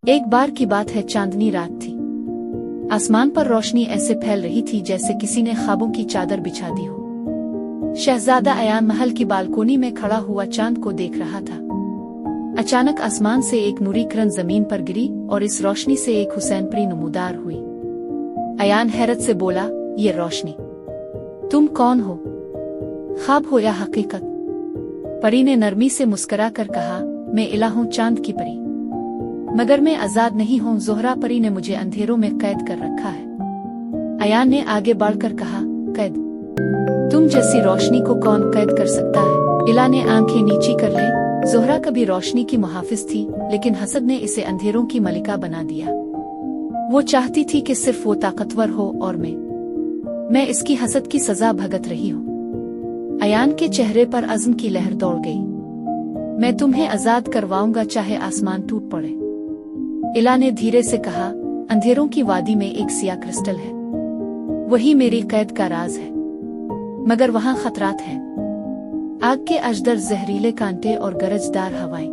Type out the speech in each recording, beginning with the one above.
एक बार की बात है, चांदनी रात थी। आसमान पर रोशनी ऐसे फैल रही थी जैसे किसी ने ख्वाबों की चादर बिछा दी हो। शहजादा अयान महल की बालकोनी में खड़ा हुआ चांद को देख रहा था। अचानक आसमान से एक नूरी किरण जमीन पर गिरी और इस रोशनी से एक हुसैनपरी नमूदार हुई। अयान हैरत से बोला, ये रोशनी, तुम कौन हो? ख्वाब हो या हकीकत? परी ने नरमी से मुस्कुरा कर कहा, मैं इला हूँ, चांद की परी, मगर मैं आजाद नहीं हूँ। ज़ोहरा परी ने मुझे अंधेरों में कैद कर रखा है। अयान ने आगे बढ़कर कहा, कैद? तुम जैसी रोशनी को कौन कैद कर सकता है? इला ने आंखें नीची कर ली। ज़ोहरा कभी रोशनी की मुहाफिज थी, लेकिन हसद ने इसे अंधेरों की मलिका बना दिया। वो चाहती थी कि सिर्फ वो ताकतवर हो और मैं इसकी हसद की सजा भुगत रही हूँ। अयान के चेहरे पर अज़्म की लहर दौड़ गई। मैं तुम्हें आजाद करवाऊंगा, चाहे आसमान टूट पड़े। इला ने धीरे से कहा, अंधेरों की वादी में एक सिया क्रिस्टल है, वही मेरी कैद का राज है, मगर वहाँ खतरात हैं। आग के अजदर, जहरीले कांटे और गरजदार हवाएं।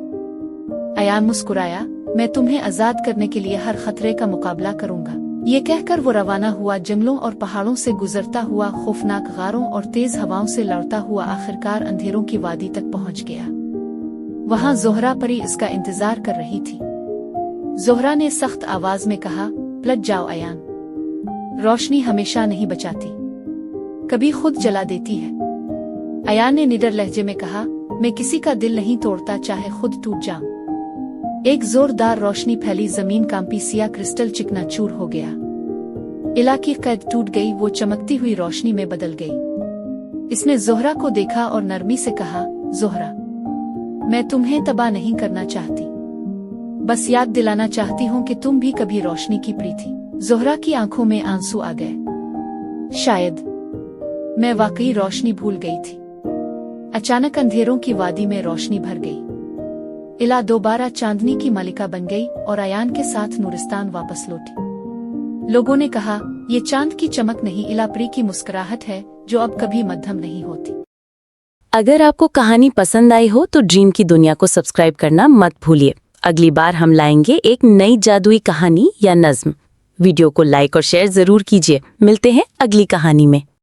अयान मुस्कुराया, मैं तुम्हें आजाद करने के लिए हर खतरे का मुकाबला करूंगा। ये कहकर वो रवाना हुआ। जंगलों और पहाड़ों से गुजरता हुआ, खौफनाक गारों और तेज हवाओं से लड़ता हुआ आखिरकार अंधेरों की वादी तक पहुंच गया। वहां ज़ोहरा परी इसका इंतजार कर रही थी। ज़ोहरा ने सख्त आवाज में कहा, पलट जाओ अयान, रोशनी हमेशा नहीं बचाती, कभी खुद जला देती है। अयान ने निडर लहजे में कहा, मैं किसी का दिल नहीं तोड़ता, चाहे खुद टूट जाऊं। एक जोरदार रोशनी फैली, जमीन कांपी, सिया क्रिस्टल चिकनाचूर हो गया। इला की कैद टूट गई, वो चमकती हुई रोशनी में बदल गई। इसने ज़ोहरा को देखा और नरमी से कहा, ज़ोहरा, मैं तुम्हें तबाह नहीं करना चाहती, बस याद दिलाना चाहती हूँ कि तुम भी कभी रोशनी की परी थी। ज़ोहरा की आंखों में आंसू आ गए। शायद मैं वाकई रोशनी भूल गई थी। अचानक अंधेरों की वादी में रोशनी भर गई। इला दोबारा चांदनी की मालिका बन गई और अयान के साथ नूरिस्तान वापस लौटी। लोगों ने कहा, ये चांद की चमक नहीं, इला परी की मुस्कुराहट है जो अब कभी मध्यम नहीं होती। अगर आपको कहानी पसंद आई हो तो ड्रीम की दुनिया को सब्सक्राइब करना मत भूलिए। अगली बार हम लाएंगे एक नई जादुई कहानी या नज्म। वीडियो को लाइक और शेयर जरूर कीजिए। मिलते हैं अगली कहानी में।